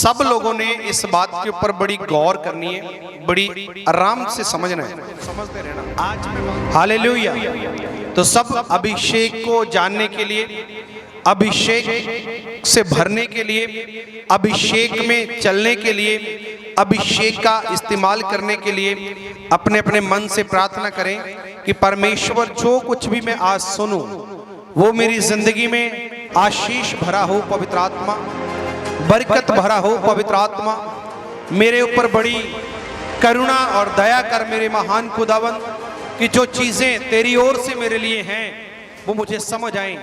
सब लोगों ने इस बात के ऊपर बड़ी गौर करनी है, बड़ी आराम से समझना है, समझते रहना। आज मैं हालेलुया। तो सब अभिषेक को जानने के लिए, अभिषेक से भरने के लिए, अभिषेक में चलने के लिए, अभिषेक का इस्तेमाल करने के लिए अपने अपने मन से प्रार्थना करें कि परमेश्वर जो कुछ भी मैं आज सुनूं वो मेरी जिंदगी में आशीष भरा हो पवित्र आत्मा, बरकत भरा हो पवित्र आत्मा, मेरे ऊपर बड़ी करुणा और दया कर मेरे महान खुदावन कि जो चीजें तेरी ओर से मेरे लिए हैं वो मुझे समझ आएं।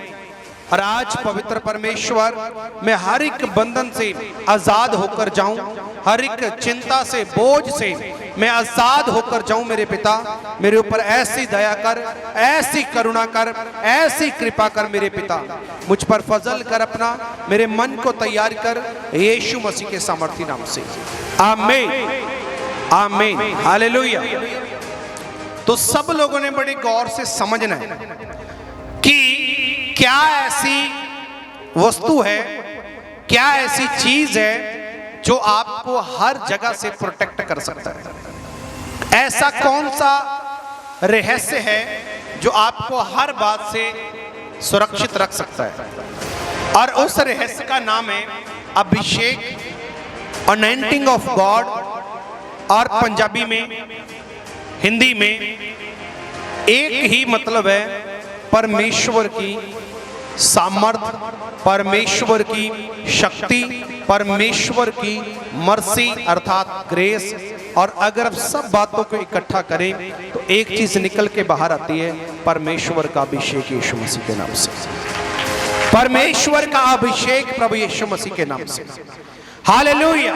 और आज पवित्र परमेश्वर मैं हर एक बंधन से आजाद होकर जाऊं, हर एक चिंता से, बोझ से मैं आजाद होकर जाऊं। मेरे पिता मेरे ऊपर ऐसी दया कर, ऐसी करुणा कर, ऐसी कृपा कर मेरे पिता, मुझ पर फजल कर अपना, मेरे मन को तैयार कर यीशु मसीह के सामर्थी नाम से, आमीन आमीन हालेलुया। तो सब लोगों ने बड़ी गौर से समझना है कि क्या ऐसी वस्तु है, क्या ऐसी चीज है जो आपको हर जगह से प्रोटेक्ट कर सकता है। ऐसा कौन सा रहस्य है जो आपको हर बात से सुरक्षित रख सकता है। और उस रहस्य का नाम है अभिषेक, अनॉइंटिंग ऑफ गॉड, और पंजाबी में, हिंदी में एक ही मतलब है, परमेश्वर की सामर्थ, परमेश्वर की शक्ति, परमेश्वर की मर्सी अर्थात ग्रेस। और अगर आप सब बातों को इकट्ठा करें तो एक चीज निकल के बाहर आती है, परमेश्वर का अभिषेक यीशु मसीह के नाम से, परमेश्वर का अभिषेक प्रभु यीशु मसीह के नाम से, हालेलुया।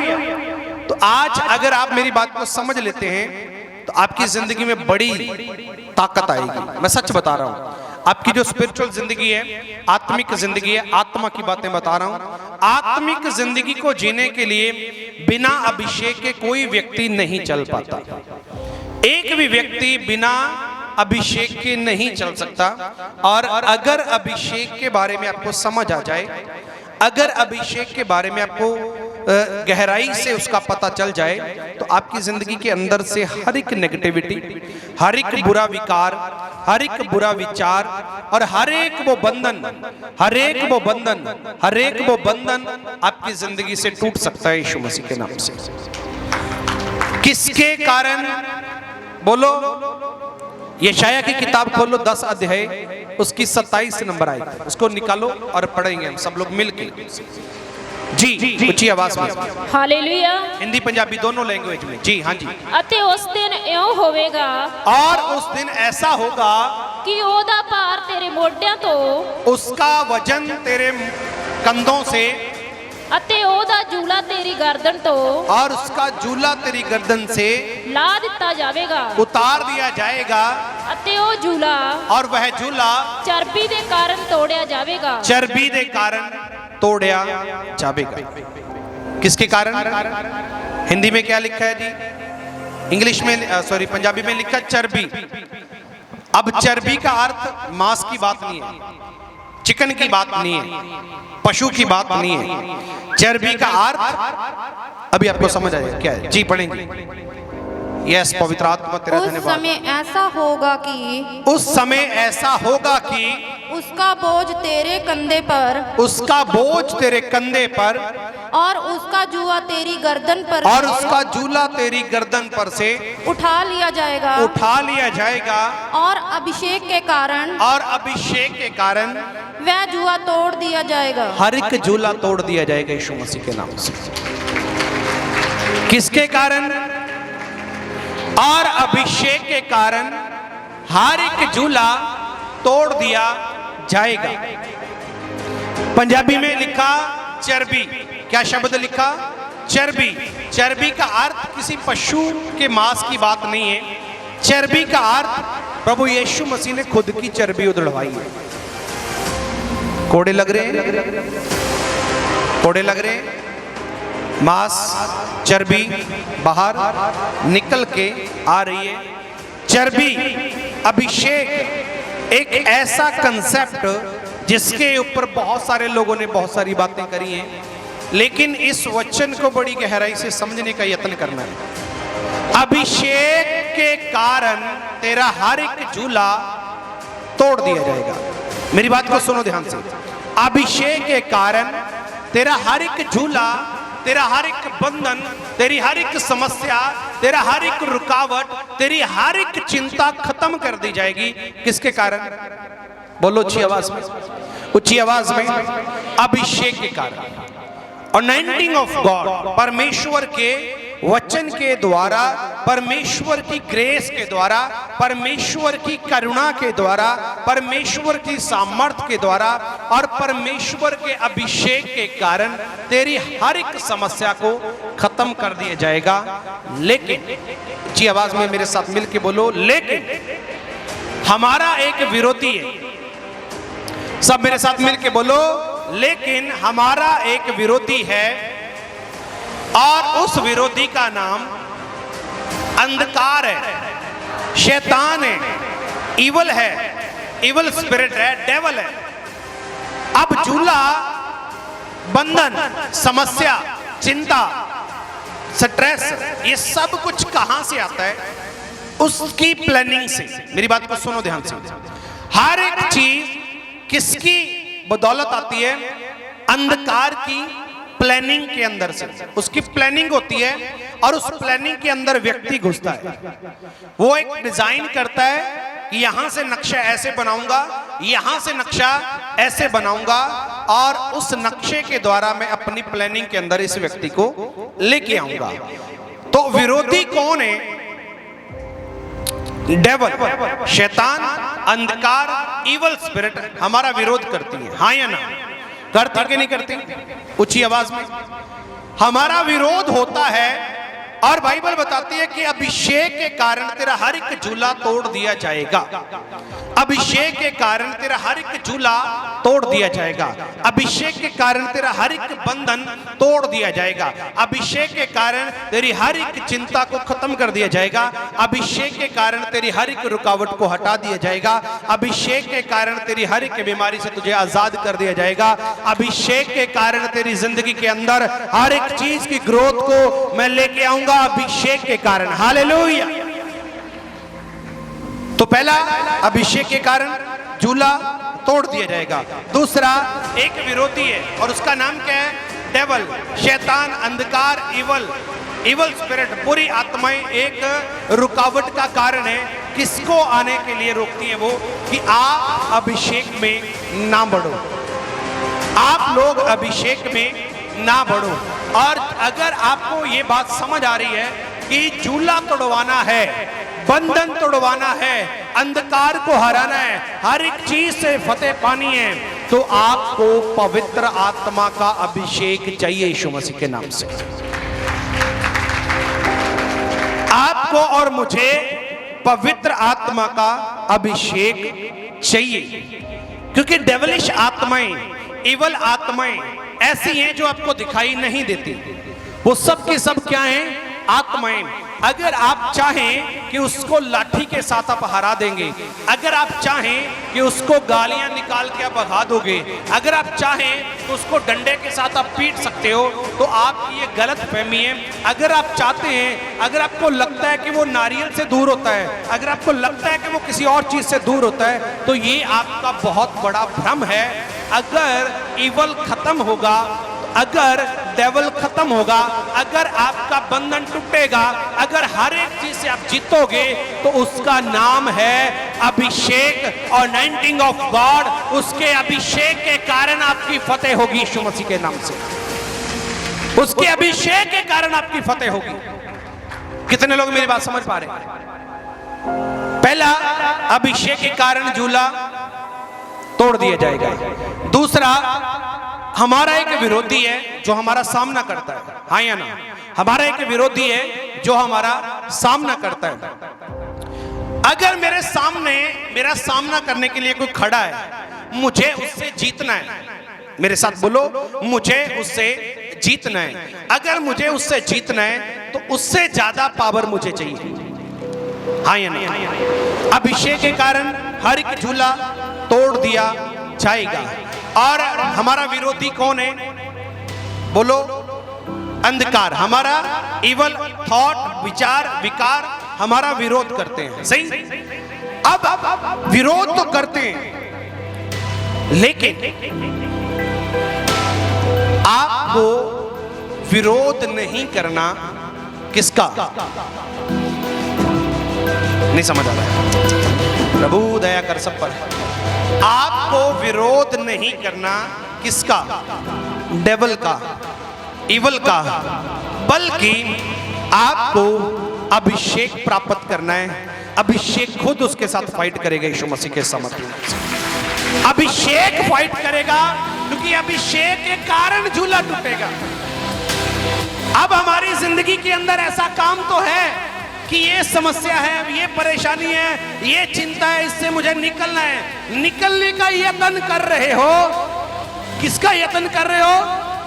तो आज अगर आप मेरी बात को समझ लेते हैं तो आपकी जिंदगी में बड़ी ताकत आएगी। मैं सच बता रहा हूं, आपकी जो स्पिरिचुअल जिंदगी है, आत्मिक जिंदगी है, आत्मा की बातें बता रहा हूं। आत्मिक जिंदगी को जीने के लिए बिना अभिषेक के कोई व्यक्ति नहीं चल पाता। एक भी व्यक्ति बिना अभिषेक के नहीं चल सकता। और अगर अभिषेक के बारे में आपको समझ आ जाए, अगर अभिषेक के बारे में आपको गहराई से उसका पता चल जाए तो आपकी जिंदगी के अंदर से हर एक नेगेटिविटी, हर एक बुरा विकार, हर एक बुरा विचार और हर एक वो बंधन, हर एक वो बंधन, हर एक वो बंधन आपकी जिंदगी से टूट सकता है यीशु मसीह के नाम से। किसके कारण? बोलो, यशाया की किताब खोलो 10 अध्याय, उसकी 27 नंबर आयत, उसको निकालो और पढ़ेंगे हम सब लोग मिलकर। जी ऊंची आवाज में, हालेलुया। हिंदी पंजाबी दोनों लैंग्वेज में। जी हाँ जी। अते उस दिन इउं होवेगा, और उस दिन ऐसा होगा कि ओदा भार तेरे मोढियां तो, उसका वजन तेरे कंधों से, अते ओदा जूला तेरी गर्दन तो, और उसका जूला तेरी गर्दन से ला दिता जावेगा, उतार दिया जाएगा। अते ओ जूला, और वह जूला चर्बी दे कारण तोड़िया जावेगा, चर्बी दे कारण तोड़िया जावेगा। किसके कारण? हिंदी में क्या लिखा है जी? इंग्लिश में, सॉरी पंजाबी में लिखा चर्बी। अब चर्बी का अर्थ मांस की बात नहीं है, चिकन की बात नहीं है, पशु की बात नहीं है। चर्बी का अर्थ अभी आपको समझ आएगा क्या है। जी पढ़ेंगे। यस पवित्र आत्मा तेरा धन्यवाद। उस समय ऐसा होगा कि, उस समय ऐसा होगा कि उसका बोझ तेरे कंधे पर, उसका बोझ तेरे कंधे पर, और उसका जुआ तेरी गर्दन पर, और उसका जूला तेरी गर्दन पर से उठा लिया जाएगा, उठा लिया जाएगा। और अभिषेक के कारण, और अभिषेक के कारण वह जुआ तोड़ दिया जाएगा। हर एक जूला तोड़ दिया जाएगा यीशु मसीह के नाम से। किसके कारण? और अभिषेक के कारण हर एक जूला तोड़ दिया जाएगा। पंजाबी में लिखा चर्बी। क्या शब्द लिखा? चर्बी। चर्बी का अर्थ किसी पशु के मांस की बात नहीं है। चर्बी का अर्थ प्रभु यीशु मसीह ने खुद की चर्बी उधड़वाई है। कोड़े लग रहे हैं, कोड़े लग रहे हैं, मांस, चर्बी बाहर निकल के आ रही है। चर्बी, अभिषेक एक ऐसा कंसेप्ट जिसके ऊपर बहुत सारे लोगों ने बहुत सारी बातें करी हैं, लेकिन इस वचन को बड़ी गहराई से समझने का यत्न करना है। अभिषेक के कारण तेरा हर एक झूला तोड़ दिया जाएगा। मेरी बात को सुनो ध्यान से। अभिषेक के कारण तेरा हर एक झूला, तेरा हर एक बंधन, तेरी हर एक समस्या, तेरा हर एक रुकावट, तेरी हर एक चिंता खत्म कर दी जाएगी। किसके कारण? बोलो ऊंची आवाज में, ऊंची आवाज में। अभिषेक के कारण। अनॉइंटिंग ऑफ गॉड, परमेश्वर के वचन के द्वारा, परमेश्वर की ग्रेस के द्वारा, परमेश्वर की करुणा के द्वारा, परमेश्वर की सामर्थ्य के द्वारा और परमेश्वर के अभिषेक के कारण तेरी हर एक समस्या को खत्म कर दिया जाएगा। लेकिन जी आवाज में मेरे साथ मिलके बोलो, लेकिन हमारा एक विरोधी है। सब मेरे साथ मिलके बोलो, लेकिन हमारा एक विरोधी है और उस विरोधी का नाम अंधकार है, शैतान है, इवल है, इवल स्पिरिट है, डेवल है। अब झूला, बंधन, समस्या, चिंता, स्ट्रेस, ये सब कुछ कहां से आता है? उसकी प्लानिंग से। मेरी बात को सुनो ध्यान से। हर एक चीज किसकी बदौलत आती है? अंधकार की प्लानिंग के अंदर से। उसकी प्लानिंग होती है और उस प्लानिंग के अंदर व्यक्ति घुसता है। वो एक डिजाइन करता है कि यहां से नक्शा ऐसे बनाऊंगा, यहां से नक्शा ऐसे बनाऊंगा और उस नक्शे के द्वारा मैं अपनी प्लानिंग के अंदर इस व्यक्ति को लेके आऊंगा। तो विरोधी कौन है? डेवल, शैतान, अंधकार, इवल स्पिरिट हमारा विरोध करती है। हाँ या ना? करती कि नहीं करती? ऊंची आवाज में। हमारा विरोध होता है और बाइबल बताती है कि अभिषेक के कारण तेरा हर एक झूला तोड़ दिया जाएगा। अभिषेक के कारण तेरा हर एक झूला तोड़ दिया जाएगा। अभिषेक के कारण तेरा हर एक बंधन तोड़ दिया जाएगा। अभिषेक के कारण तेरी हर एक चिंता को खत्म कर दिया जाएगा। अभिषेक के कारण तेरी हर एक रुकावट को हटा दिया जाएगा। अभिषेक के कारण तेरी हर एक बीमारी से तुझे आजाद कर दिया जाएगा। अभिषेक के कारण तेरी जिंदगी के अंदर हर एक चीज की ग्रोथ को मैं लेके आऊंगा अभिषेक के कारण। हालेलुया। तो पहला, अभिषेक के कारण झूला तोड़ दिया जाएगा। दूसरा, एक विरोधी है और उसका नाम क्या है? डेवल, शैतान, अंधकार, इवल स्पिरिट, बुरी आत्माएं एक रुकावट का कारण है। किसको आने के लिए रोकती है? वो कि आप अभिषेक में ना बढ़ो, आप लोग अभिषेक में ना बढ़ो। और अगर आपको ये बात समझ आ रही है कि झूला तोड़वाना है, बंधन तोड़वाना है, अंधकार को हराना है, हर एक चीज से फतेह पानी है, तो आपको पवित्र आत्मा का अभिषेक चाहिए यीशु मसीह के नाम से। आपको और मुझे पवित्र आत्मा का अभिषेक चाहिए, क्योंकि डेवलिश आत्माएं, इवल आत्माएं ऐसी हैं जो आपको दिखाई नहीं देती। वो सब की सब क्या हैं? आत्माएं। अगर आप चाहें कि उसको लाठी के साथ आप हरा देंगे, अगर आप चाहें कि उसको गालियां निकाल के आप भगा दोगे, अगर आप चाहें तो उसको डंडे के साथ आप पीट सकते हो, तो आपकी ये गलत फहमी है। अगर आप चाहते हैं, अगर आपको लगता है कि वो नारियल से दूर होता है, अगर आपको लगता है कि वो किसी और चीज से दूर होता है, तो ये आपका बहुत बड़ा भ्रम है। अगर इवल खत्म होगा, अगर डेवल खत्म होगा, अगर आपका बंधन टूटेगा, अगर हर एक चीज से आप जीतोगे, तो उसका नाम है अभिषेक और अनॉइंटिंग ऑफ गॉड। उसके अभिषेक के कारण आपकी फतेह होगी यीशु मसीह के नाम से। उसके अभिषेक के कारण आपकी फतेह होगी। कितने लोग मेरी बात समझ पा रहे हैं? पहला, अभिषेक के कारण झूला तोड़ दिया जाएगा। दूसरा, हमारा एक विरोधी है जो हमारा सामना करता है। हाँ या ना? हमारा एक विरोधी है जो हमारा सामना करता है। अगर मेरे सामने मेरा सामना करने के लिए कोई खड़ा है, मुझे उससे जीतना है। मेरे साथ बोलो, मुझे उससे जीतना है। अगर मुझे उससे जीतना है तो उससे ज्यादा पावर मुझे चाहिए। हाँ या ना? अभिषेक के कारण हर एक झूला तोड़ दिया जाएगा। और हमारा विरोधी कौन है? बोलो अंधकार, हमारा इवल थॉट, विचार, विकार हमारा विरोध करते हैं, सही। अब विरोध तो करते हैं, लेकिन आपको विरोध नहीं करना किसका, नहीं समझ आ रहा है, प्रभु दया कर सब पर। आपको विरोध नहीं करना किसका, डेविल का, इवल का, बल्कि आपको अभिषेक प्राप्त करना है। अभिषेक खुद उसके साथ फाइट करेगा यीशु मसीह के समर्थन से। अभिषेक फाइट करेगा, क्योंकि अभिषेक के कारण झूला टूटेगा। अब हमारी जिंदगी के अंदर ऐसा काम तो है कि ये समस्या है, ये परेशानी है, ये चिंता है, इससे मुझे निकलना है। निकलने का यत्न कर रहे हो, किसका यत्न कर रहे हो,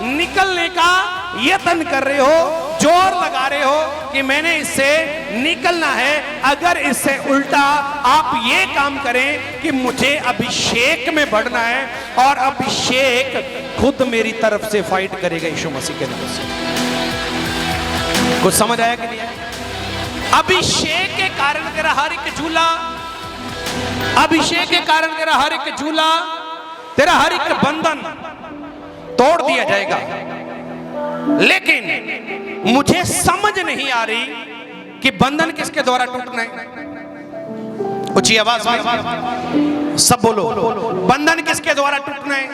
निकलने का यत्न कर रहे हो, जोर लगा रहे हो कि मैंने इससे निकलना है। अगर इससे उल्टा आप ये काम करें कि मुझे अभिषेक में बढ़ना है, और अभिषेक खुद मेरी तरफ से फाइट करेगा यीशु मसीह के नाम से। कुछ समझ आया कि नहीं? अभिषेक के कारण तेरा हर एक झूला, अभिषेक के कारण तेरा हर एक झूला, तेरा हर एक बंधन तोड़ दिया जाएगा। लेकिन मुझे समझ नहीं आ रही कि बंधन किसके द्वारा टूटना है। ऊंची आवाज में सब बोलो, बंधन किसके द्वारा टूटना है।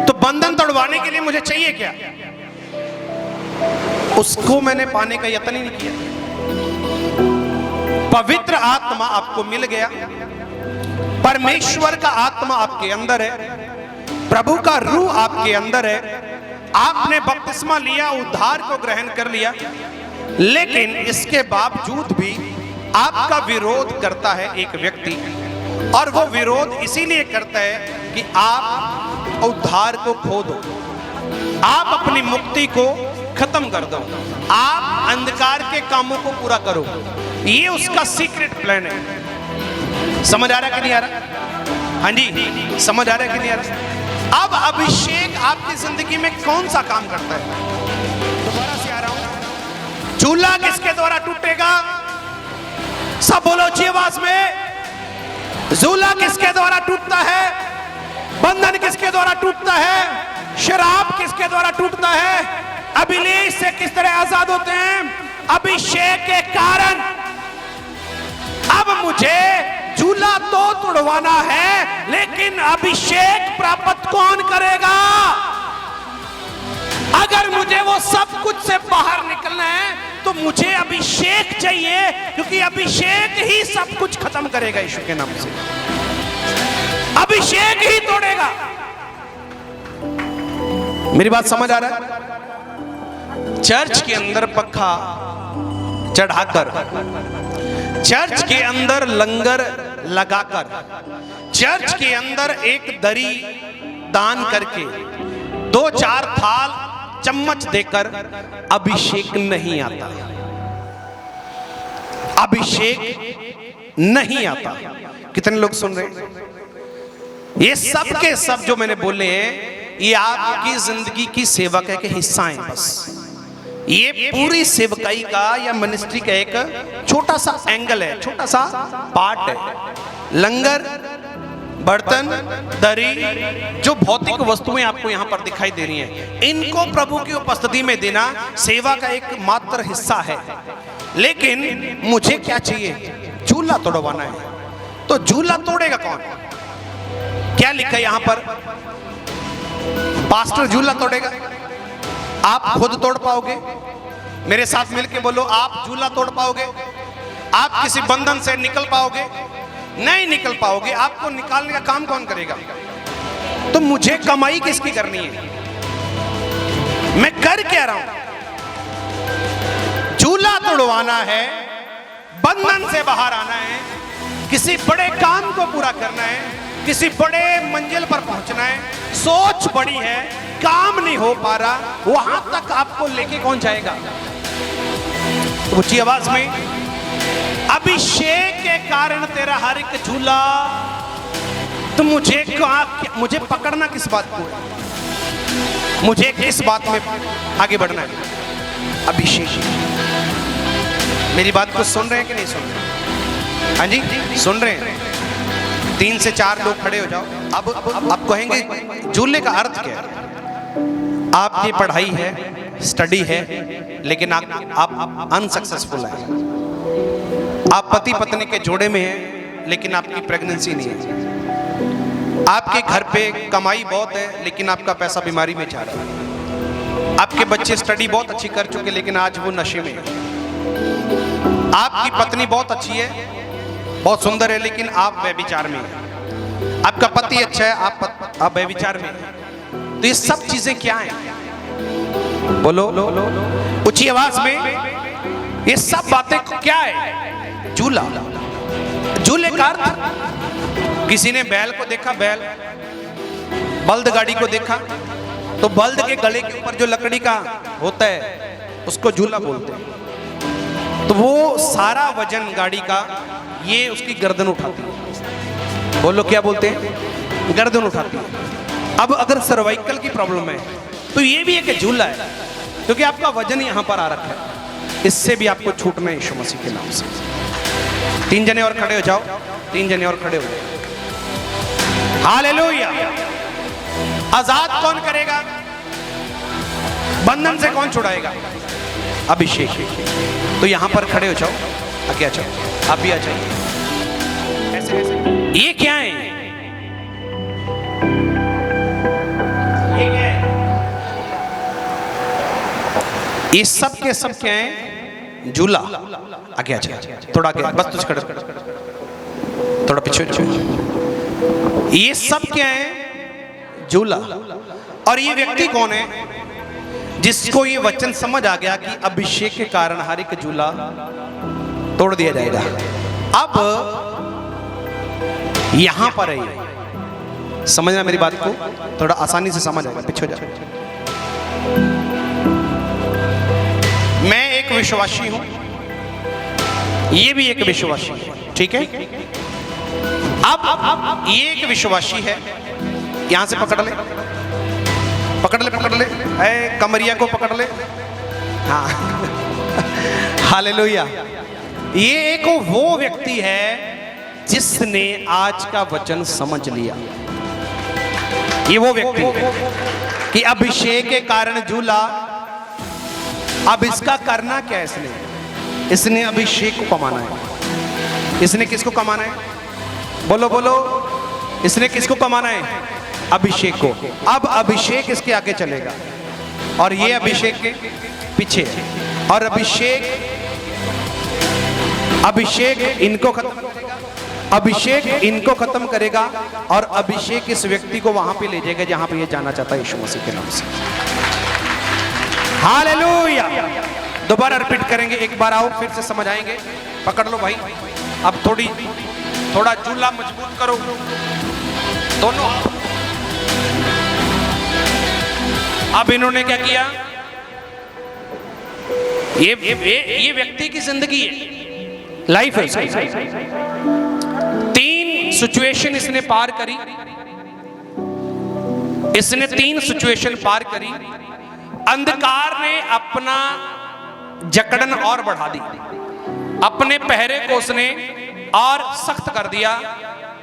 तो बंधन तोड़वाने के लिए मुझे चाहिए क्या, उसको मैंने पाने का यत्न ही नहीं किया। पवित्र आत्मा आपको मिल गया, परमेश्वर का आत्मा आपके अंदर है, प्रभु का रूह आपके अंदर है, आपने बपतिस्मा लिया, उद्धार को ग्रहण कर लिया, लेकिन इसके बावजूद भी आपका विरोध करता है एक व्यक्ति। और वो विरोध इसीलिए करता है कि आप उद्धार को खो दो, आप अपनी मुक्ति को खत्म कर दो, आप अंधकार के कामों को पूरा करो। ये उसका सीक्रेट प्लान है। समझ आ रहा है कि नहीं आ रहा? हाँ जी, समझ आ रहा है कि नहीं आ रहा? अब अभिषेक आपकी जिंदगी में कौन सा काम करता है? दोबारा से आ रहा हूं, झूला किसके द्वारा टूटेगा? सब बोलो अच्छी आवाज में, झूला किसके द्वारा टूटता है? बंधन किसके द्वारा टूटता है? शराब किसके द्वारा टूटता है? अभिलेख से किस तरह आजाद होते हैं? अभिषेक के कारण। अब मुझे झूला तो तोड़वाना है, लेकिन अभिषेक प्राप्त कौन करेगा? अगर मुझे वो सब कुछ से बाहर निकलना है तो मुझे अभिषेक चाहिए, क्योंकि अभिषेक ही सब कुछ खत्म करेगा यीशु के नाम से। अभिषेक ही तोड़ेगा। मेरी बात समझ आ रहा है? चर्च के अंदर पक्का चढ़ाकर, चर्च के अंदर लंगर लगाकर, चर्च के अंदर एक दरी दान करके, 2-4 थाल चम्मच देकर अभिषेक नहीं आता, अभिषेक नहीं आता। कितने लोग सुन रहे हैं? ये सब के सब जो मैंने बोले हैं, ये आपकी जिंदगी की सेवा का एक हिस्सा है। बस ये पूरी सेवकाई का या मिनिस्ट्री का एक छोटा सा एंगल है, छोटा सा पार्ट है। लंगर, बर्तन, दरी, जो भौतिक वस्तुएं आपको यहां पर दिखाई दे रही हैं, इनको प्रभु की उपस्थिति में देना सेवा का एक मात्र हिस्सा है। लेकिन मुझे क्या चाहिए? झूला तोड़वाना है। तो झूला तोड़ेगा कौन? क्या लिखा है यहां पर? पास्टर झूला तोड़ेगा? आप खुद तोड़ पाओगे? मेरे साथ मिलके बोलो, आप झूला तोड़ पाओगे? आप किसी बंधन से निकल पाओगे? नहीं निकल पाओगे। आपको निकालने का काम कौन करेगा? तो मुझे कमाई किसकी करनी है? मैं कर क्या रहा हूं? झूला तोड़वाना है, बंधन से बाहर आना है, किसी बड़े काम को पूरा करना है, किसी बड़े मंजिल पर पहुंचना है। सोच बड़ी है, काम नहीं हो पा रहा, वहां तक आपको लेके कौन जाएगा? ऊंची आवाज में, अभिषेक के कारण तेरा हर एक झूला, तो मुझे पकड़ना किस बात को है? मुझे किस बात में आगे बढ़ना है? अभिषेक। मेरी बात को सुन रहे हैं कि नहीं सुन रहे? हाँ जी, सुन रहे हैं? 3 से 4 लोग खड़े हो जाओ। अब आप कहेंगे झूलने का अर्थ क्या है? आपकी पढ़ाई है, स्टडी है, लेकिन आप अनसक्सेसफुल हैं। आप पति पत्नी के जोड़े में हैं, लेकिन आपकी प्रेगनेंसी नहीं है। आपके घर पे कमाई बहुत है, लेकिन आपका पैसा बीमारी में जा रहा है। आपके बच्चे स्टडी बहुत अच्छी कर चुके, लेकिन आज वो नशे में है। आपकी पत्नी बहुत अच्छी है, बहुत सुंदर है, लेकिन आप व्यभिचार में हैं। आपका पति अच्छा है, आप व्यभिचार में हैं। तो ये सब चीजें क्या हैं? बोलो ऊंची आवाज में। ये सब बातें क्या है? झूला। झूले का अर्थ, किसी ने बैल को देखा, बल्द गाड़ी को देखा, तो बल्द के गले के ऊपर जो लकड़ी का होता है उसको झूला बोलते हैं। तो वो सारा वजन गाड़ी का ये उसकी गर्दन उठाती है। बोलो क्या बोलते हैं? गर्दन उठाती है। अब अगर सर्वाइकल की प्रॉब्लम है तो ये भी एक झूला है, क्योंकि आपका वजन यहां पर आ रखा है। इससे भी आपको छूटना है यीशु मसीह के नाम से। 3 जने और खड़े हो जाओ, 3 जने और खड़े हो जाओ। हालेलुया। आजाद कौन करेगा? बंधन से कौन छुड़ाएगा? अभिषेक। तो यहां पर खड़े हो जाओ, आगे आ जाओ, आप भी आ जाइए। ऐसे ये क्या है? ये क्या है? ये सब के सब क्या है? झूला। आगे आ जाओ, थोड़ा आगे, बस तुझ खड़े, थोड़ा पीछे। ये सब क्या है? झूला। और ये व्यक्ति कौन है? जिसको ये वचन समझ आ गया कि अभिषेक के कारण हर एक झूला तोड़ दिया जाएगा। अब यहां पर है, समझना मेरी बात को, थोड़ा आसानी से समझ आएगा। पीछे जा। मैं एक विश्वासी हूं, ये भी एक विश्वासी है, ठीक है? अब ये एक विश्वासी है, यहां से पकड़ ले, पकड़ ले, पकड़ ले, कमरिया को पकड़ ले। हाँ हालेलुया। ये एक वो व्यक्ति है जिसने आज का वचन समझ लिया। ये वो व्यक्ति है कि अभिषेक के कारण झूला। अब इसका करना क्या है? इसने अभिषेक को कमाना है। इसने किसको कमाना है? बोलो बोलो, इसने किसको कमाना है? अभिषेक को। अब अभिषेक इसके आगे चलेगा और ये अभिषेक के पीछे, और अभिषेक इनको खत्म करेगा, अभिषेक इनको खत्म करेगा, और अभिषेक इस व्यक्ति को वहां पे ले जाएगा जहां पे ये जाना चाहता है, यीशु मसीह के नाम से। हालेलुया। दोबारा रिपीट करेंगे, एक बार आओ, फिर से समझ आएंगे। पकड़ लो भाई, अब थोड़ा झूला मजबूत करो दोनों। अब इन्होंने क्या किया? ये व्यक्ति की जिंदगी है, लाइफ है। 3 सिचुएशन इसने पार करी। इसने 3 सिचुएशन पार करी। अंधकार ने अपना जकड़न और बढ़ा दी, अपने पहरे को उसने और सख्त कर दिया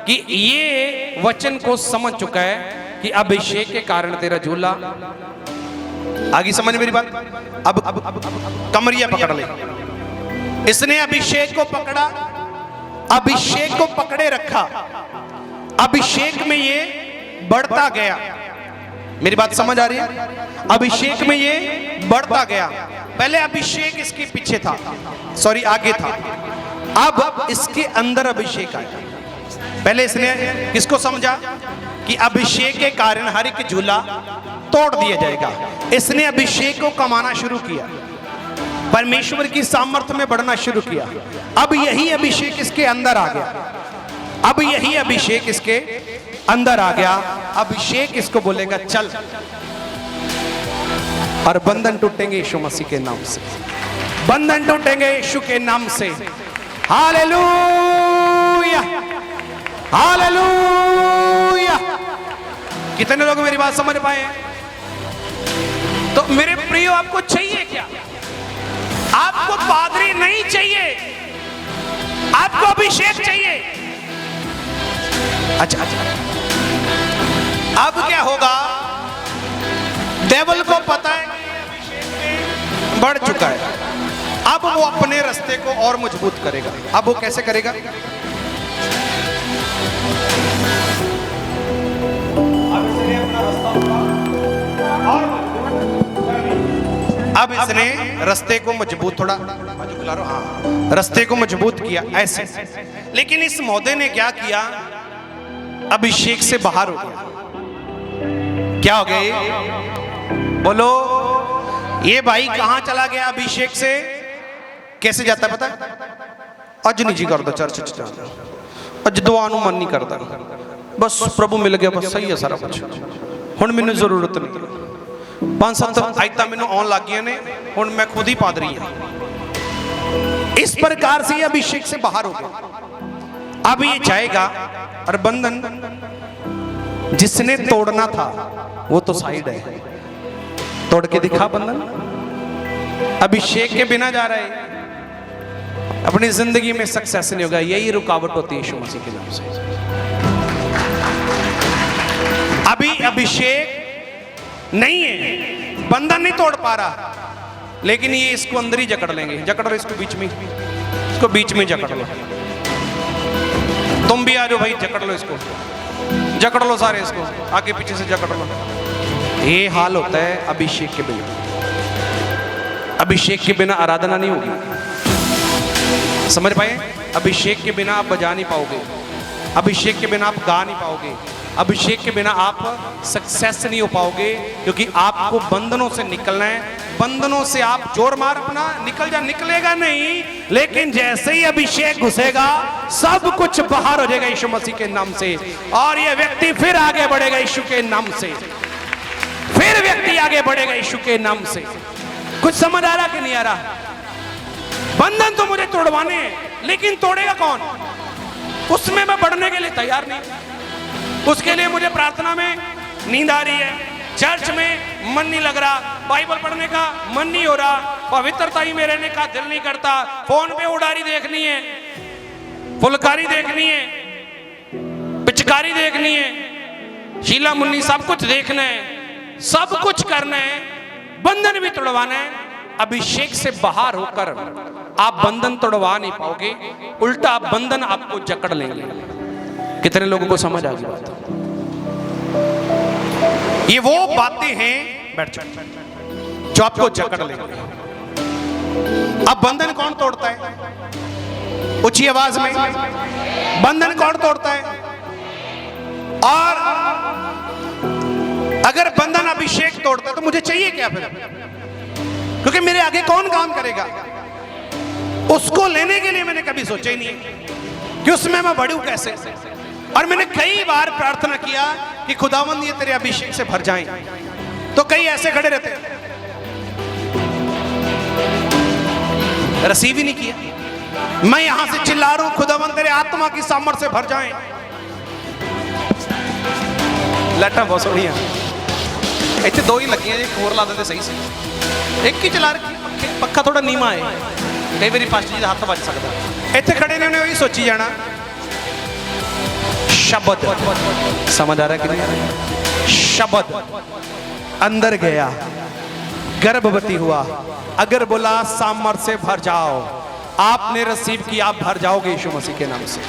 कि ये वचन को समझ चुका है कि अभिषेक के कारण तेरा झूला। आगे समझ मेरी बात। अब कमरिया पकड़ ले। इसने अभिषेक को पकड़ा, अभिषेक को पकड़े रखा, अभिषेक में ये बढ़ता गया। मेरी बात समझ आ रही है? अभिषेक में ये बढ़ता गया। पहले अभिषेक इसके पीछे था, सॉरी आगे था, अब इसके अंदर अभिषेक आया। पहले इसने किसको समझा कि अभिषेक के कारण हर एक झूला तोड़ दिया जाएगा। इसने अभिषेक को कमाना शुरू किया, परमेश्वर की सामर्थ्य में बढ़ना शुरू किया। अब यही अभिषेक इसके अंदर आ गया, अब यही अभिषेक इसके अंदर आ गया। अभिषेक इसको बोलेगा चल, और बंधन टूटेंगे यीशु मसीह के नाम से, बंधन टूटेंगे यीशु के नाम से। Hallelujah, hallelujah. कितने लोग मेरी बात समझ पाए? तो मेरे प्रियो आपको चाहिए क्या? आपको पादरी नहीं चाहिए, आपको अभिषेक चाहिए। अच्छा, अब क्या होगा? डेविल को पता है कि अभिषेक में बढ़ चुका है, अब वो अपने रास्ते को और मजबूत करेगा। अब वो कैसे करेगा? अब इसने रास्ते को मजबूत थोड़ा रास्ते को मजबूत किया ऐसे। लेकिन इस मौदे ने क्या किया? अभिषेक से बाहर हो गया। क्या हो गया ये? बोलो। ये भाई कहां चला गया अभिषेक से? कैसे जाता है पता है? अज नहीं जी करता चर्च च जाना, अज दुआ नूं मन नहीं करता, बस प्रभु मिल गया, बस सही है सारा कुछ, हुण मैनूं जरूरत नहीं। 5-7 आयतां मैनूं आउण लग गईयां ने, हुण मैं खुद ही पादरी हां। इस प्रकार से अभिषेक से बाहर हो गया। अब ये जाएगा और बंधन जिसने तोड़ना था वो तो साइड है, तोड़ के दिखा बंधन। अभिषेक के बिना जा रहा है, अपनी जिंदगी में सक्सेस नहीं होगा। यही रुकावट होती है यीशु मसीह के नाम से। अभी अभिषेक नहीं है, बंधन नहीं तोड़ पा रहा, लेकिन ये इसको अंदर ही जकड़ लेंगे। जकड़ लो इसको बीच में, इसको बीच में जकड़ लो। तुम भी आ जाओ भाई, जकड़ लो इसको, जकड़ लो सारे इसको, आगे पीछे से जकड़ लो। ये हाल होता है अभिषेक के बिना। अभिषेक के बिना आराधना नहीं होगी, समझ पाए? अभिषेक के बिना आप बजा नहीं पाओगे, अभिषेक के बिना आप गा नहीं पाओगे, अभिषेक के बिना आप सक्सेस नहीं हो पाओगे, क्योंकि आपको बंधनों से निकलना है। बंधनों से आप जोर मार अपना निकल जा, निकलेगा नहीं, लेकिन जैसे ही अभिषेक घुसेगा सब कुछ बाहर हो जाएगा यीशु मसीह के नाम से, और यह व्यक्ति फिर आगे बढ़ेगा यीशु के नाम से, फिर व्यक्ति आगे बढ़ेगा यीशु के नाम से। कुछ समझ आ रहा कि नहीं आ रहा? बंधन तो मुझे तोड़वाने हैं, लेकिन तोड़ेगा कौन? उसमें मैं बढ़ने के लिए तैयार नहीं। उसके लिए मुझे प्रार्थना में नींद आ रही है, चर्च में मन नहीं लग रहा, बाइबल पढ़ने का मन नहीं हो रहा, पवित्रता ही में रहने का दिल नहीं करता, फोन पे उड़ारी देखनी है, फुलकारी देखनी है, पिचकारी देखनी है, शीला मुन्नी सब कुछ देखना है, सब कुछ करना है, बंधन भी तोड़वाना है। अभिषेक से बाहर होकर आप बंधन तोड़वा नहीं पाओगे, उल्टा बंधन आपको जकड़ लेंगे। कितने लोगों को समझ आ गई बात? ये वो बातें हैं, बैठ जाओ, जो आपको जकड़ लेंगे। अब बंधन कौन तोड़ता है? ऊंची आवाज में, बंधन कौन तोड़ता है? और अगर बंधन अभिषेक तोड़ता है तो मुझे चाहिए क्या फिर? क्योंकि मेरे आगे कौन काम करेगा? उसको लेने के लिए मैंने कभी सोचा ही नहीं कि उसमें मैं बढ़ूं कैसे। और मैंने कई बार प्रार्थना किया कि खुदावंद ये तेरे अभिषेक से भर जाएं, तो कई ऐसे खड़े रहते, रिसीव ही नहीं किया। मैं यहां से चिल्ला रहा हूं, खुदावंद तेरे आत्मा की सामर्थ्य से भर जाएं। लटा बहुत सोहनी इतने दो ही लगी है, एक होर ला देते सही से, एक ही चला रखी, पक्का थोड़ा नीमा है, कई बार पास्टर जी हाथ बज सकता। इतने खड़े ने उन्हें वही सोची जाना, शब्द समझ आ रहा है कि नहीं? शब्द अंदर गया, गर्भवती हुआ, अगर बोला सामर्थ्य से भर जाओ, आपने रिसीव किया, आप भर जाओगे यीशु मसीह के नाम से।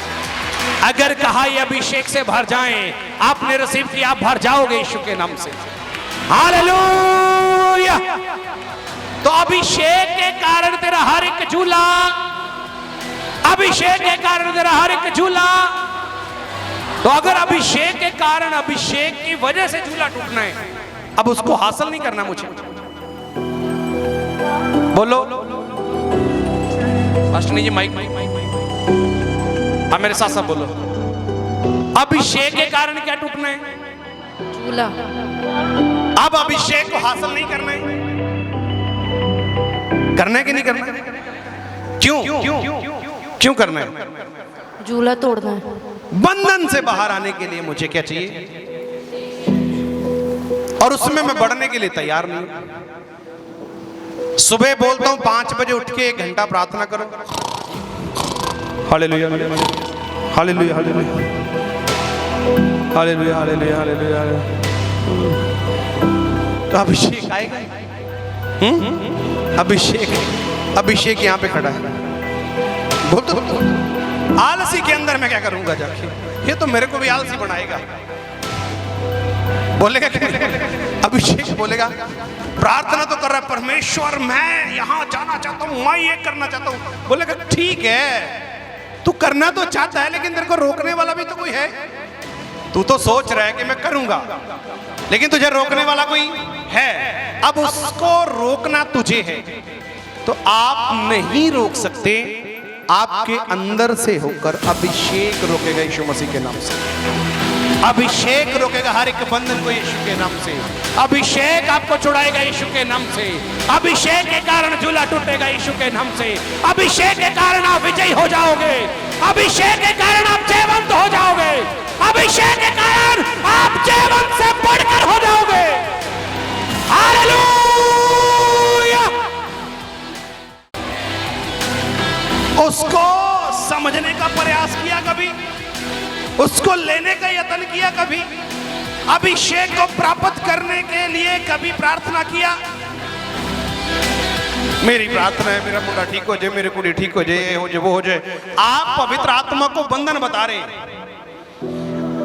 अगर कहा ये अभिषेक से भर जाएं, आपने रिसीव किया, आप भर जाओगे यीशु के नाम से। हालेलुया। तो अभिषेक के कारण तेरा हर एक झूला, अभिषेक के कारण तेरा हर एक झूला, तो अगर अभिषेक के कारण, अभिषेक की वजह से झूला टूटना है, अब उसको हासिल नहीं करना मुझे। बोलो अष्टनी जी, माइक अब मेरे साथ सब बोलो। अभिषेक के कारण क्या टूटना है? झूला। अब अभिषेक को हासिल नहीं करना है, करना है कि नहीं करना? क्यों क्यों करना है? झूला तोड़ना है। बंधन से बाहर आने के लिए मुझे क्या चाहिए? और उसमें मैं बढ़ने के लिए तैयार नहीं हूं। सुबह बोलता हूं 5 बजे उठ के 1 घंटा प्रार्थना करो। Hallelujah hallelujah hallelujah hallelujah hallelujah hallelujah. तो अभिषेक आएगा। अभिषेक यहां पे खड़ा है। बोल तो आलसी के अंदर मैं क्या करूंगा जाके, ये तो मेरे को भी आलसी बनाएगा। बोलेगा कि अभिषेक बोलेगा प्रार्थना तो कर रहा है, परमेश्वर मैं यहां जाना चाहता हूं, मैं ये करना चाहता हूं। बोलेगा ठीक है, तू करना तो चाहता है, लेकिन तेरे को रोकने वाला भी तो कोई है। तू तो सोच रहा है कि मैं करूंगा, लेकिन तुझे रोकने वाला कोई है। अब उसको रोकना तुझे है, तो आप नहीं रोक सकते। आपके अंदर से होकर अभिषेक रोकेगा यीशु मसीह के नाम से। अभिषेक रोकेगा हर एक बंधन को यीशु के नाम से। अभिषेक आपको छुड़ाएगा यीशु के नाम से। अभिषेक के कारण झूला टूटेगा यीशु के नाम से। अभिषेक के कारण आप विजयी हो जाओगे। अभिषेक के कारण आप जयवंत हो जाओगे। अभिषेक के कारण आप जयवंत से बढ़कर हो जाओगे। हालेलुया। उसको समझने का प्रयास किया कभी? उसको लेने का यत्न किया कभी? अभिषेक को प्राप्त करने के लिए कभी प्रार्थना किया? मेरी प्रार्थना है मेरा मुंडा ठीक हो जाए, मेरे कुड़ी ठीक हो जाए, ये हो जाए, वो हो जाए। आप पवित्र आत्मा को बंधन बता रहे हैं,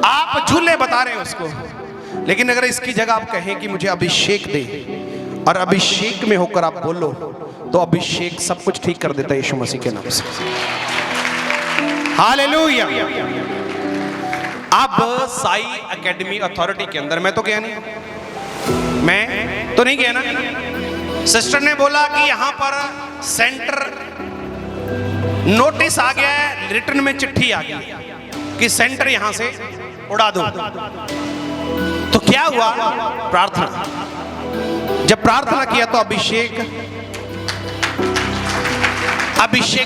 आप झूले बता रहे हैं उसको। लेकिन अगर इसकी जगह आप कहें कि मुझे अभिषेक दे, और अभिषेक में होकर आप बोलो, तो अभिषेक सब कुछ ठीक कर देता है यीशु मसीह के नाम से। हालेलुया। अब साई एकेडमी अथॉरिटी के अंदर मैं तो गया नहीं, मैं तो नहीं गया ना। सिस्टर ने बोला कि यहां पर सेंटर नोटिस आ गया है, रिटर्न में चिट्ठी आ गई कि सेंटर यहां से उड़ा दो। तो क्या हुआ? प्रार्थना। जब प्रार्थना किया तो अभिषेक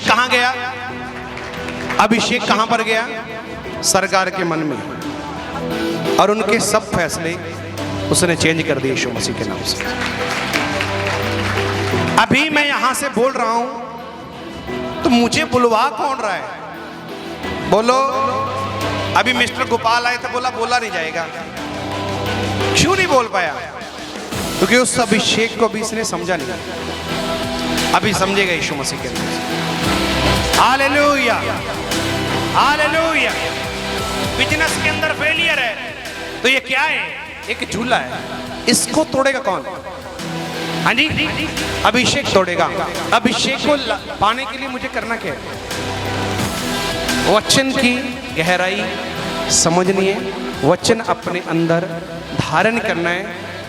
कहां गया? अभिषेक कहां पर गया? सरकार के मन में, और उनके सब फैसले उसने चेंज कर दिए यीशु मसीह के नाम से। अभी मैं यहां से बोल रहा हूं तो मुझे बुलवा कौन रहा है? बोलो। अभी मिस्टर गोपाल आए थे, बोला नहीं जाएगा। क्यों नहीं बोल पाया? क्योंकि उस अभिषेक को भी इसने समझा नहीं। अभी समझेगा यीशु मसीह के नाम से। Hallelujah hallelujah. बिजनेस के अंदर फेलियर है तो ये क्या है? एक झूला है, इसको तोड़ेगा कौन? हाँ जी, अभिषेक तोड़ेगा। अभिषेक को पाने के लिए मुझे करना क्या है? वचन की गहराई समझनी है, वचन अपने अंदर धारण करना है।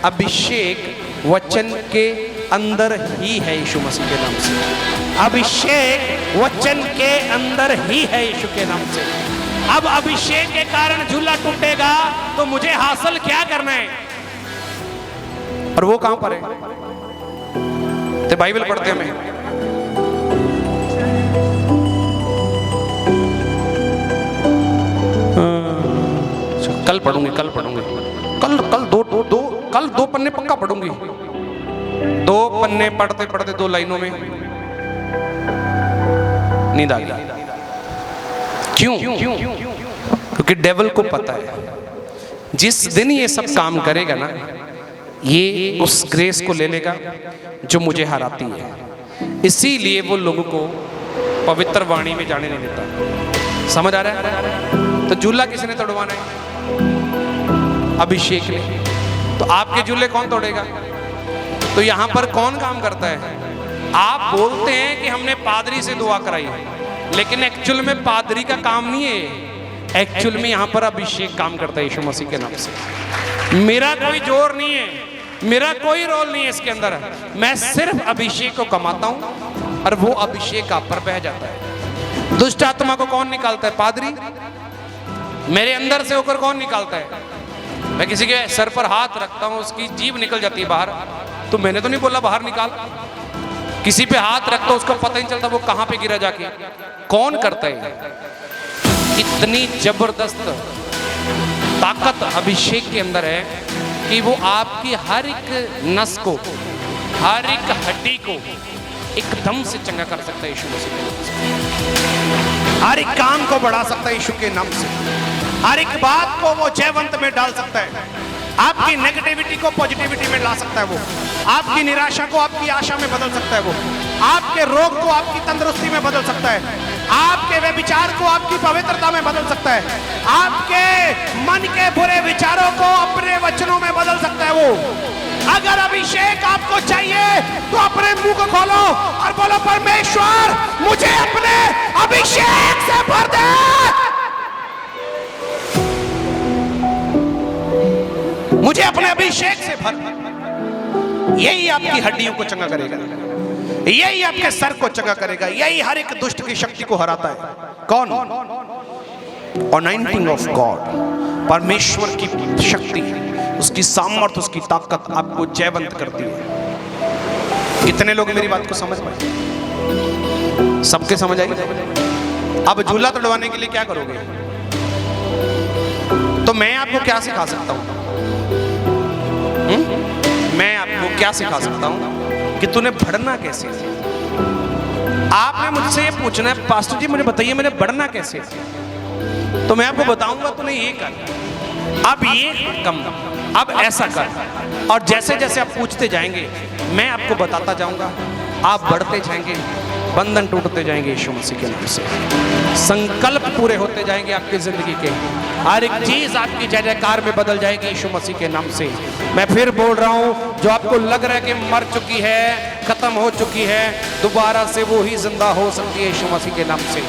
अभिषेक वचन के अंदर ही है यीशु मसीह के नाम से। अभिषेक वचन के अंदर ही है यीशु के नाम से। अब अभिषेक के कारण झूला टूटेगा तो मुझे हासिल क्या करना है? और वो कहां पर है? तो बाइबल पढ़ते हैं। मैं कल पढ़ूंगी कल दो पन्ने पक्का पढ़ूंगी। 2 पन्ने पढ़ते पढ़ते 2 लाइनों में नींद आ गई। क्यों? क्योंकि डेविल को पता है जिस दिन ये सब काम करेगा ना, ये उस ग्रेस को ले लेगा जो मुझे हराती है। इसीलिए वो लोगों को पवित्र वाणी में जाने नहीं देता। समझ आ रहा है? तो झूला किसने तोड़वाना है? अभिषेक ने। तो आपके झूले कौन तोड़ेगा? तो यहां पर कौन काम करता है? आप बोलते हैं कि हमने पादरी से दुआ कराई, लेकिन एक्चुअल में पादरी का काम नहीं है। एक्चुअल में यहां पर अभिषेक काम करता है यीशु मसीह के नाम से। मेरा कोई जोर नहीं है, मेरा कोई रोल नहीं है इसके अंदर। मैं सिर्फ अभिषेक को कमाता हूं और वो अभिषेक आप पर बह जाता है। दुष्ट आत्मा को कौन निकालता है? पादरी। मेरे अंदर से होकर कौन निकालता है? मैं किसी के सर पर हाथ रखता हूं, उसकी जीभ निकल जाती है बाहर, तो मैंने तो नहीं बोला बाहर निकाल। किसी पे हाथ रखता, उसको पता ही नहीं चलता वो कहां पे गिरा जाके। कौन करता है? इतनी जबरदस्त ताकत अभिषेक के अंदर है कि वो आपकी हर एक नस को हर एक हड्डी को एकदम से चंगा कर सकता है यीशु मसीह के नाम से। हर एक काम को बढ़ा सकता है यीशु के नाम से। हर एक बात को वो जयवंत में डाल सकता है। आपकी नेगेटिविटी को पॉजिटिविटी में ला सकता है वो। आपकी निराशा को आपकी आशा में बदल सकता है वो। आपके रोग को आपकी तंदुरुस्ती में बदल सकता है। आपके व्यभिचार को आपकी पवित्रता में बदल सकता है। आपके मन के बुरे विचारों को अपने वचनों में बदल सकता है वो। अगर अभिषेक आपको चाहिए तो अपने मुंह को खोलो और बोलो, परमेश्वर मुझे अपने अभिषेक से भर दे। मुझे अपने अभिषेक से भर। यही आपकी हड्डियों को चंगा करेगा, यही आपके सर को चंगा करेगा, यही हर एक दुष्ट की शक्ति को हराता है। कौन? अनॉइंटिंग ऑफ गॉड, परमेश्वर की शक्ति, उसकी सामर्थ, उसकी ताकत आपको जयवंत करती है। कितने लोग मेरी बात को समझ पाए? सबके समझ आई? अब झूला तोड़वाने के लिए क्या करोगे? तो मैं आपको क्या सिखा सकता हूं? मैं आपको क्या सिखा सकता हूं कि तूने बढ़ना कैसे? आपने मुझसे ये पूछना है, पास्टर जी मुझे बताइए मैंने बढ़ना कैसे? तो मैं आपको बताऊंगा तूने ये कर, अब ये कम, अब ऐसा कर। और जैसे जैसे आप पूछते जाएंगे मैं आपको बताता जाऊंगा, आप बढ़ते जाएंगे, बंधन टूटते जाएंगे यीशु मसीह के नाम से। संकल्प पूरे होते जाएंगे आपकी जिंदगी के। हर एक चीज आपकी जय जयकार में बदल जाएगी यीशु मसीह के नाम से। मैं फिर बोल रहा हूं, जो आपको लग रहा है कि मर चुकी है, खत्म हो चुकी है, दोबारा से वो ही जिंदा हो सकती है यीशु मसीह के नाम से।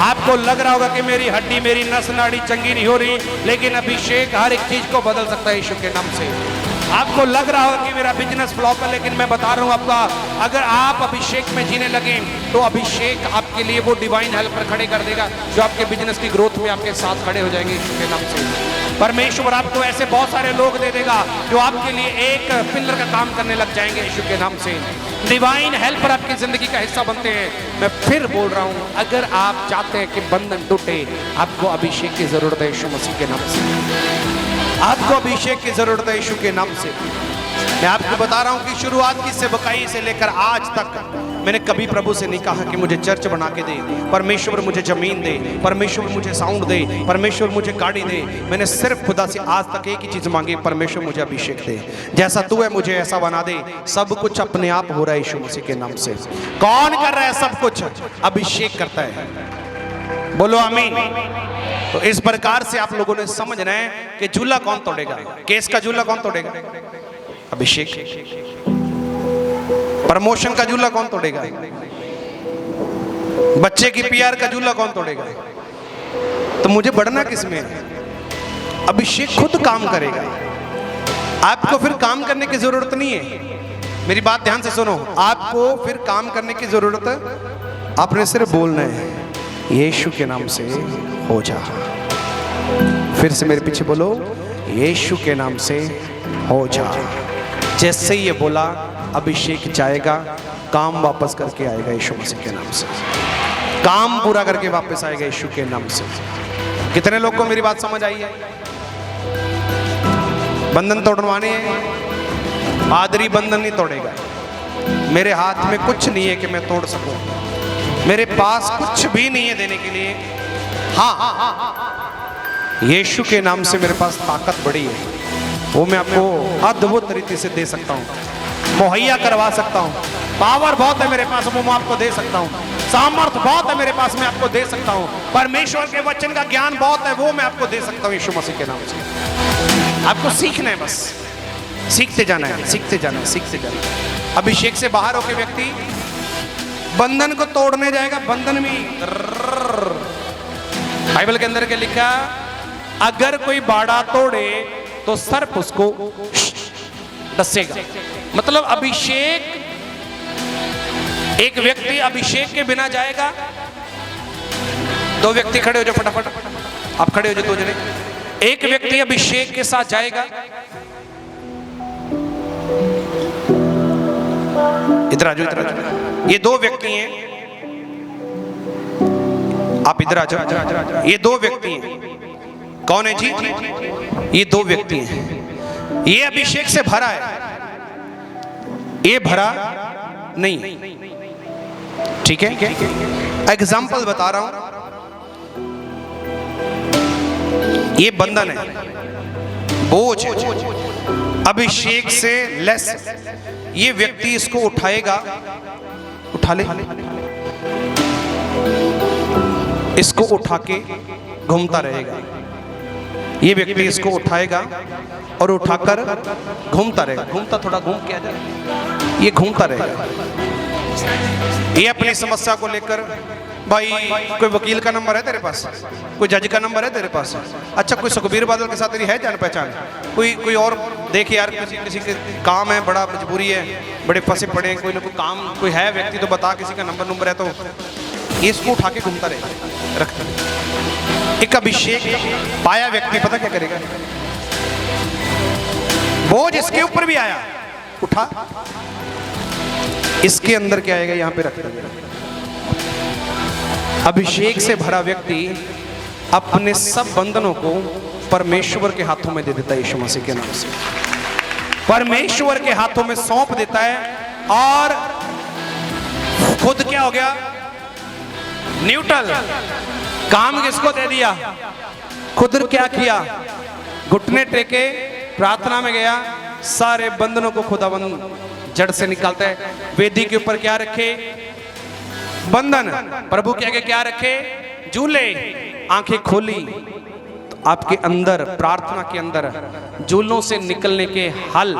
आपको लग रहा होगा कि मेरी हड्डी, मेरी नस नाड़ी चंगी नहीं हो रही, लेकिन अभिषेक हर एक चीज को बदल सकता है यीशु के नाम से। आपको लग रहा होगा कि मेरा बिजनेस फ्लॉप है, लेकिन मैं बता रहा हूं आपका, अगर आप अभिषेक में जीने लगे तो अभिषेक आपके लिए वो डिवाइन हेल्पर खड़े कर देगा, जो आपके बिजनेस की ग्रोथ में आपके साथ खड़े हो जाएंगे यीशु के नाम से। परमेश्वर आपको ऐसे बहुत सारे लोग दे देगा जो आपके लिए एक पिलर का काम करने लग जाएंगे यीशु के नाम से। डिवाइन हेल्पर आपकी जिंदगी का हिस्सा बनते हैं। मैं फिर बोल रहा हूं, अगर आप चाहते हैं कि बंधन टूटे, आपको अभिषेक की जरूरत है यीशु मसीह के नाम से। आपको अभिषेक की जरूरत है यीशु के नाम से। मैं आपको बता रहा हूं कि शुरुआत की सेवकाई से लेकर आज तक मैंने कभी प्रभु से नहीं कहा कि मुझे चर्च बना के दे, परमेश्वर मुझे जमीन दे, परमेश्वर मुझे साउंड दे, परमेश्वर मुझे गाड़ी दे। मैंने सिर्फ खुदा से आज तक एक ही चीज मांगी, परमेश्वर मुझे अभिषेक दे, जैसा तू है मुझे ऐसा बना दे। सब कुछ अपने आप हो रहा है यीशु मसीह के नाम से। कौन कर रहा है सब कुछ? अभिषेक करता है। बोलो आमीन। तो इस प्रकार से आप लोगों ने समझना है कि झूला कौन तोड़ेगा, केस का झूला कौन तोड़ेगा? अभिषेक। प्रमोशन का झूला कौन तोड़ेगा? बच्चे की पीआर का झूला कौन तोड़ेगा? तो मुझे बढ़ना किसमें है? अभिषेक खुद काम करेगा। आपको फिर काम करने की जरूरत नहीं है। मेरी बात ध्यान से सुनो, आपको फिर काम करने की जरूरत है, आपने सिर्फ बोलना है, यीशु के नाम से हो जा। फिर से मेरे पीछे बोलो, यीशु के नाम से हो जा। जैसे ही ये बोला, अभिषेक जाएगा, काम वापस करके आएगा यीशु मसीह के नाम से। काम पूरा करके वापस आएगा यीशु के नाम से। कितने लोग को मेरी बात समझ आई है? बंधन तोड़वाने हैं, पादरी बंधन नहीं तोड़ेगा। मेरे हाथ में कुछ नहीं है कि मैं तोड़ सकूं, मेरे पास कुछ भी नहीं है देने के लिए। हाँ, यीशु के नाम से मेरे पास ताकत बड़ी है, वो मैं आपको अद्भुत तरीके से दे सकता हूँ, मुहैया करवा सकता हूँ। पावर बहुत है मेरे पास, वो मैं आपको दे सकता हूँ। सामर्थ बहुत है मेरे पास, मैं आपको दे सकता हूँ। परमेश्वर के वचन का ज्ञान बहुत है, वो मैं आपको दे सकता हूँ यीशु मसीह के नाम से। आपको सीखना है, बस सीखते जाना है, सीखते जाना है, सीखते जाना है। अभिषेक से बाहर होकर व्यक्ति बंधन को तोड़ने जाएगा। बंधन में बाइबल के अंदर क्या लिखा? अगर कोई बाड़ा तोड़े तो सर्प उसको डसेगा। मतलब अभिषेक, एक व्यक्ति अभिषेक के बिना जाएगा। दो व्यक्ति खड़े हो जाओ फटाफट, आप खड़े हो जाओ, दो जने। एक व्यक्ति अभिषेक के साथ जाएगा, इधर आ जाओ, इधर आ जाओ। ये दो व्यक्ति हैं, आप इधर आ जाओ। ये दो व्यक्ति हैं। कौन है जी? ये दो व्यक्ति हैं। ये अभिषेक से भरा है, ये भरा नहीं, ठीक है। एग्जाम्पल बता रहा हूं, ये बंधन है, बोझ है, अभिषेक से लेस। ये व्यक्ति इसको उठाएगा, उठा ले, इसको उठा के घूमता रहेगा। ये व्यक्ति इसको उठाएगा और उठाकर घूमता रहेगा, घूमता, थोड़ा घूम के आ जाए, ये घूमता रहेगा। ये अपनी समस्या को लेकर, भाई कोई वकील का नंबर है तेरे पास, कोई जज का नंबर है तेरे पास, अच्छा कोई सुखबीर बादल के साथ तेरी है जान पहचान, कोई और देख यार, किसी के काम है, बड़ा मजबूरी है, बड़े फंसे पड़े हैं, कोई ना कोई काम, कोई है व्यक्ति तो बता, किसी का नंबर है तो। इसको उठा के घूमता रहेगा, रखता रहेगा। एक अभिषेक पाया व्यक्ति पता क्या करेगा, बोझ इसके ऊपर भी आया, उठा, इसके अंदर क्या आएगा, यहां पे रख देगा। अभिषेक से भरा व्यक्ति अपने सब बंधनों को परमेश्वर के हाथों में दे देता है, यीशु मसीह के नाम से परमेश्वर के हाथों में सौंप देता है। और खुद क्या हो गया, न्यूट्रल। काम किसको दे दिया, खुद क्या किया, घुटने टेके प्रार्थना में गया, सारे बंधनों को खुदाबंद जड़ से निकालता है। वेदी के ऊपर क्या रखे, बंधन, प्रभु के आगे क्या रखे, झूले। आंखें खोली तो आपके अंदर, प्रार्थना के अंदर झूलों से निकलने के हल,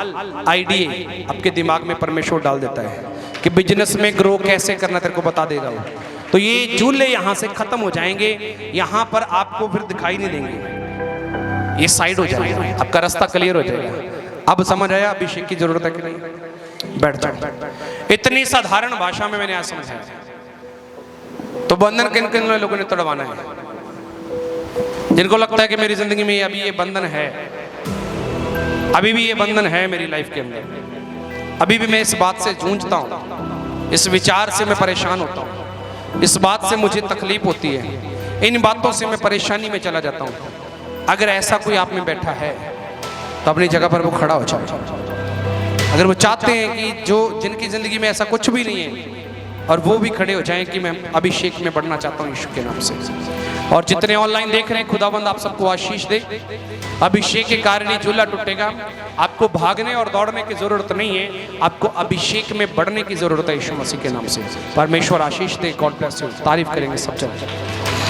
आइडिया आपके दिमाग में परमेश्वर डाल देता है कि बिजनेस में ग्रो कैसे करना, तेरे को बता देगा वो। तो ये झूले यहां से खत्म हो जाएंगे, यहां पर आपको फिर दिखाई नहीं देंगे, ये साइड हो जाएगा, आपका रास्ता क्लियर हो जाएगा। अब समझ आया अभिषेक की जरूरत है कि नहीं? बैठ जाओ। इतनी साधारण भाषा में मैंने आज समझाया। तो बंधन किन किन लोगों ने तोड़वाना है? जिनको लगता है कि मेरी जिंदगी में अभी ये बंधन है, अभी भी ये बंधन है मेरी लाइफ के अंदर, अभी भी मैं इस बात से जूझता हूं, इस विचार से मैं परेशान होता हूं, इस बात से मुझे तकलीफ होती है, इन बातों से मैं परेशानी में चला जाता हूं। अगर ऐसा कोई आप में बैठा है तो अपनी जगह पर वो खड़ा हो जाए। अगर वो चाहते हैं कि जो जिनकी जिंदगी में ऐसा कुछ भी नहीं है, और वो भी खड़े हो जाएं कि मैं अभिषेक में बढ़ना चाहता हूं यीशु के नाम से। और जितने ऑनलाइन देख रहे हैं, खुदाबंद आप सबको आशीष दे। अभिषेक के कारण ही झूला टूटेगा। आपको भागने और दौड़ने की जरूरत नहीं है, आपको अभिषेक में बढ़ने की जरूरत है यीशु मसीह के नाम से। परमेश्वर आशीष दे। God bless you. तारीफ करेंगे सब जगह।